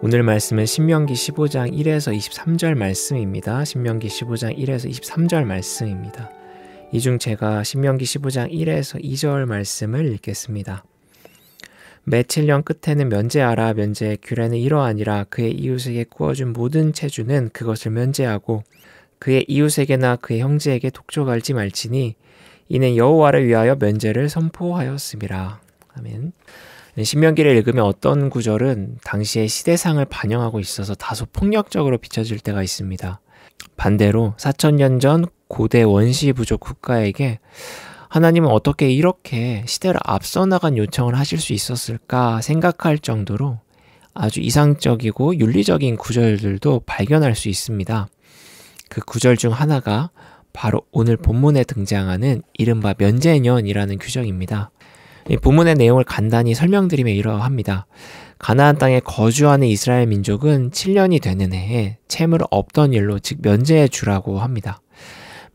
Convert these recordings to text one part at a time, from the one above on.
오늘 말씀은 신명기 15장 1에서 23절 말씀입니다. 신명기 15장 1에서 23절 말씀입니다. 이 중 제가 신명기 15장 1에서 2절 말씀을 읽겠습니다. 매 7년 끝에는 면제하라. 면제의 규례는 이러하니라. 그의 이웃에게 구워준 모든 체주는 그것을 면제하고 그의 이웃에게나 그의 형제에게 독촉할지 말지니 이는 여호와를 위하여 면제를 선포하였음이라. 아멘. 신명기를 읽으면 어떤 구절은 당시의 시대상을 반영하고 있어서 다소 폭력적으로 비춰질 때가 있습니다. 반대로 4000년 전 고대 원시 부족 국가에게 하나님은 어떻게 이렇게 시대를 앞서 나간 요청을 하실 수 있었을까 생각할 정도로 아주 이상적이고 윤리적인 구절들도 발견할 수 있습니다. 그 구절 중 하나가 바로 오늘 본문에 등장하는 이른바 면제년이라는 규정입니다. 이 본문의 내용을 간단히 설명드리면 이러합니다. 가나안 땅에 거주하는 이스라엘 민족은 7년이 되는 해에 채무를 없던 일로 즉 면제해 주라고 합니다.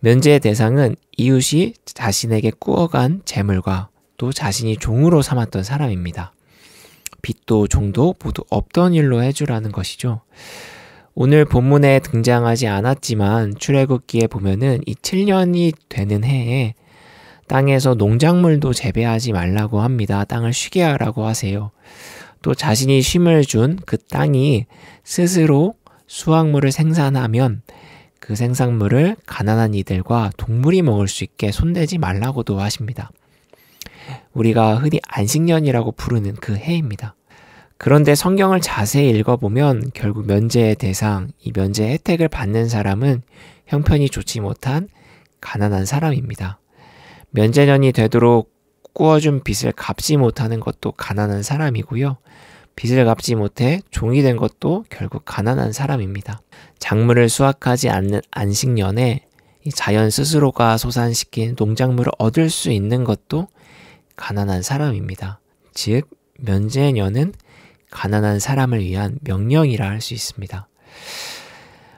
면제의 대상은 이웃이 자신에게 꾸어간 재물과 또 자신이 종으로 삼았던 사람입니다. 빚도 종도 모두 없던 일로 해주라는 것이죠. 오늘 본문에 등장하지 않았지만 출애굽기에 보면은 이 7년이 되는 해에 땅에서 농작물도 재배하지 말라고 합니다. 땅을 쉬게 하라고 하세요. 또 자신이 쉼을 준 그 땅이 스스로 수확물을 생산하면 그 생산물을 가난한 이들과 동물이 먹을 수 있게 손대지 말라고도 하십니다. 우리가 흔히 안식년이라고 부르는 그 해입니다. 그런데 성경을 자세히 읽어보면 결국 면제의 대상, 이 면제 혜택을 받는 사람은 형편이 좋지 못한 가난한 사람입니다. 면제년이 되도록 꾸어준 빚을 갚지 못하는 것도 가난한 사람이고요. 빚을 갚지 못해 종이 된 것도 결국 가난한 사람입니다. 작물을 수확하지 않는 안식년에 자연 스스로가 소산시킨 농작물을 얻을 수 있는 것도 가난한 사람입니다. 즉, 면제년은 가난한 사람을 위한 명령이라 할 수 있습니다.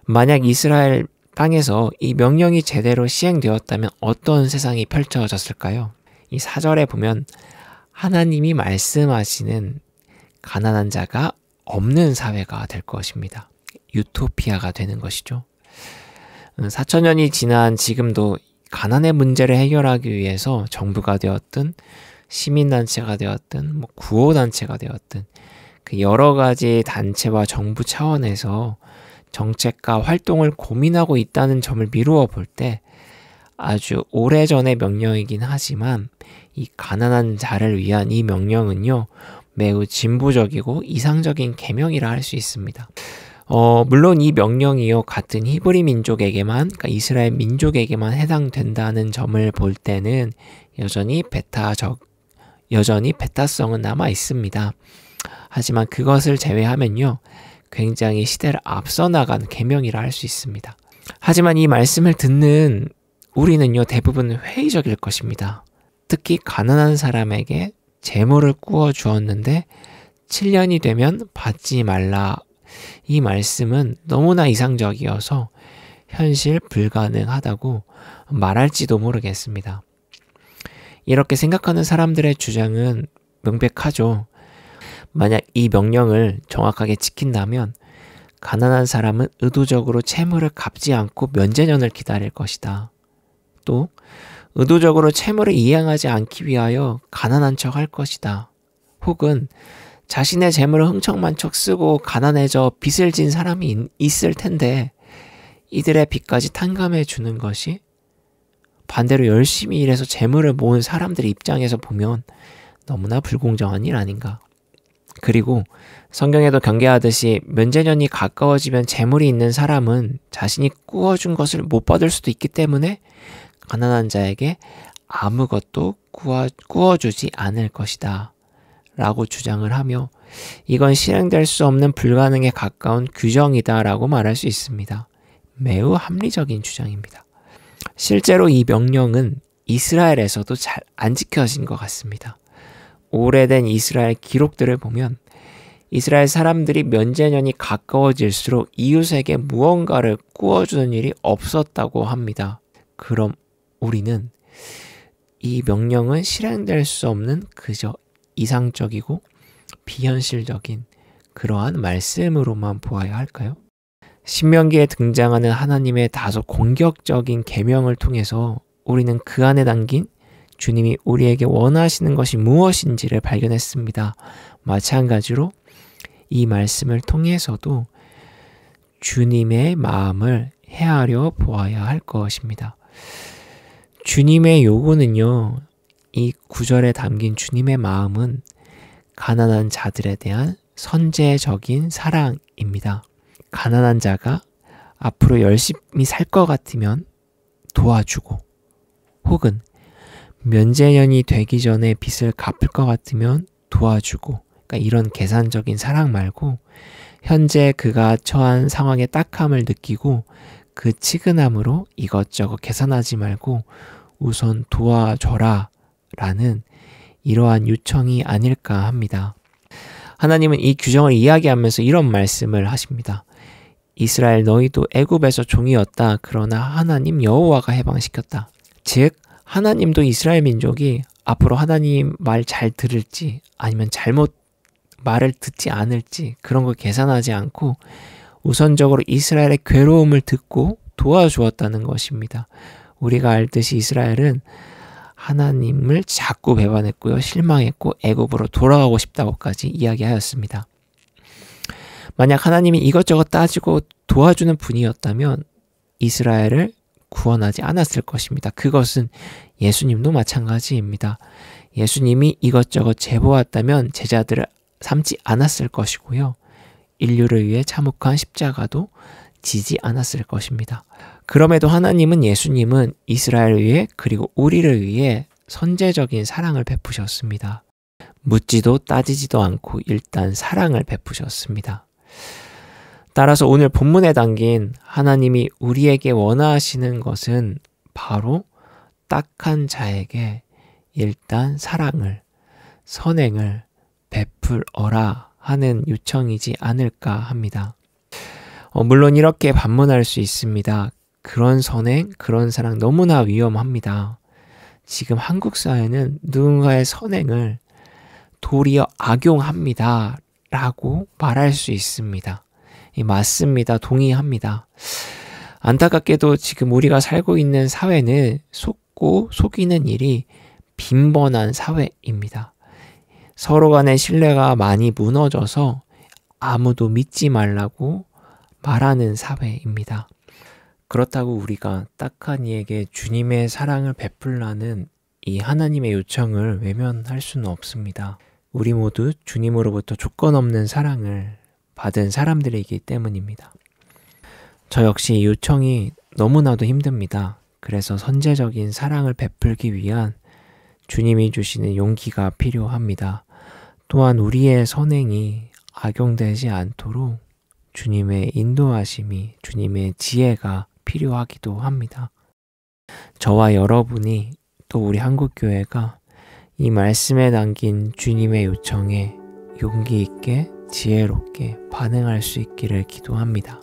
만약 이스라엘 땅에서 이 명령이 제대로 시행되었다면 어떤 세상이 펼쳐졌을까요? 이 4절에 보면 하나님이 말씀하시는 가난한 자가 없는 사회가 될 것입니다. 유토피아가 되는 것이죠. 4000년이 지난 지금도 가난의 문제를 해결하기 위해서 정부가 되었든 시민단체가 되었든 구호단체가 되었든 그 여러 가지 단체와 정부 차원에서 정책과 활동을 고민하고 있다는 점을 미루어 볼 때 아주 오래전의 명령이긴 하지만 이 가난한 자를 위한 이 명령은요 매우 진보적이고 이상적인 계명이라 할 수 있습니다. 물론 이 명령이요 같은 히브리 민족에게만 그러니까 이스라엘 민족에게만 해당된다는 점을 볼 때는 여전히 배타성은 남아 있습니다. 하지만 그것을 제외하면요 굉장히 시대를 앞서 나간 계명이라 할 수 있습니다. 하지만 이 말씀을 듣는 우리는요 대부분 회의적일 것입니다. 특히 가난한 사람에게 재물을 구워 주었는데 7년이 되면 받지 말라. 이 말씀은 너무나 이상적이어서 현실 불가능하다고 말할지도 모르겠습니다. 이렇게 생각하는 사람들의 주장은 명백하죠. 만약 이 명령을 정확하게 지킨다면 가난한 사람은 의도적으로 채무를 갚지 않고 면제년을 기다릴 것이다. 또 의도적으로 채무를 이행하지 않기 위하여 가난한 척 할 것이다. 혹은 자신의 재물을 흥청만척 쓰고 가난해져 빚을 진 사람이 있을 텐데 이들의 빚까지 탕감해 주는 것이 반대로 열심히 일해서 재물을 모은 사람들의 입장에서 보면 너무나 불공정한 일 아닌가. 그리고 성경에도 경계하듯이 면제년이 가까워지면 재물이 있는 사람은 자신이 꾸어준 것을 못 받을 수도 있기 때문에 가난한 자에게 아무것도 꾸어주지 않을 것이다 라고 주장을 하며 이건 실행될 수 없는 불가능에 가까운 규정이다 라고 말할 수 있습니다. 매우 합리적인 주장입니다. 실제로 이 명령은 이스라엘에서도 잘 안 지켜진 것 같습니다. 오래된 이스라엘 기록들을 보면 이스라엘 사람들이 면제년이 가까워질수록 이웃에게 무언가를 꾸어주는 일이 없었다고 합니다. 그럼 우리는 이 명령은 실행될 수 없는 그저 이상적이고 비현실적인 그러한 말씀으로만 보아야 할까요? 신명기에 등장하는 하나님의 다소 공격적인 계명을 통해서 우리는 그 안에 담긴 주님이 우리에게 원하시는 것이 무엇인지를 발견했습니다. 마찬가지로 이 말씀을 통해서도 주님의 마음을 헤아려 보아야 할 것입니다. 주님의 요구는요, 이 구절에 담긴 주님의 마음은 가난한 자들에 대한 선제적인 사랑입니다. 가난한 자가 앞으로 열심히 살 것 같으면 도와주고, 혹은 면제년이 되기 전에 빚을 갚을 것 같으면 도와주고, 그러니까 이런 계산적인 사랑 말고 현재 그가 처한 상황의 딱함을 느끼고 그 치근함으로 이것저것 계산하지 말고 우선 도와줘라 라는 이러한 요청이 아닐까 합니다. 하나님은 이 규정을 이야기하면서 이런 말씀을 하십니다. 이스라엘 너희도 애굽에서 종이었다. 그러나 하나님 여호와가 해방시켰다. 즉 하나님도 이스라엘 민족이 앞으로 하나님 말 잘 들을지 아니면 잘못 말을 듣지 않을지 그런 걸 계산하지 않고 우선적으로 이스라엘의 괴로움을 듣고 도와주었다는 것입니다. 우리가 알듯이 이스라엘은 하나님을 자꾸 배반했고요. 실망했고 애굽으로 돌아가고 싶다고까지 이야기하였습니다. 만약 하나님이 이것저것 따지고 도와주는 분이었다면 이스라엘을 구원하지 않았을 것입니다. 그것은 예수님도 마찬가지입니다. 예수님이 이것저것 재보았다면 제자들을 삼지 않았을 것이고요. 인류를 위해 참혹한 십자가도 지지 않았을 것입니다. 그럼에도 하나님은 예수님은 이스라엘을 위해 그리고 우리를 위해 선제적인 사랑을 베푸셨습니다. 묻지도 따지지도 않고 일단 사랑을 베푸셨습니다. 따라서 오늘 본문에 담긴 하나님이 우리에게 원하시는 것은 바로 딱한 자에게 일단 사랑을, 선행을 베풀어라 하는 요청이지 않을까 합니다. 물론 이렇게 반문할 수 있습니다. 그런 선행, 그런 사랑 너무나 위험합니다. 지금 한국 사회는 누군가의 선행을 도리어 악용합니다 라고 말할 수 있습니다. 맞습니다. 동의합니다. 안타깝게도 지금 우리가 살고 있는 사회는 속고 속이는 일이 빈번한 사회입니다. 서로 간의 신뢰가 많이 무너져서 아무도 믿지 말라고 말하는 사회입니다. 그렇다고 우리가 딱한 이에게 주님의 사랑을 베풀라는 이 하나님의 요청을 외면할 수는 없습니다. 우리 모두 주님으로부터 조건 없는 사랑을 받은 사람들이기 때문입니다. 저 역시 이 요청이 너무나도 힘듭니다. 그래서 선제적인 사랑을 베풀기 위한 주님이 주시는 용기가 필요합니다. 또한 우리의 선행이 악용되지 않도록 주님의 인도하심이, 주님의 지혜가 필요하기도 합니다. 저와 여러분이 또 우리 한국교회가 이 말씀에 담긴 주님의 요청에 용기 있게 지혜롭게 반응할 수 있기를 기도합니다.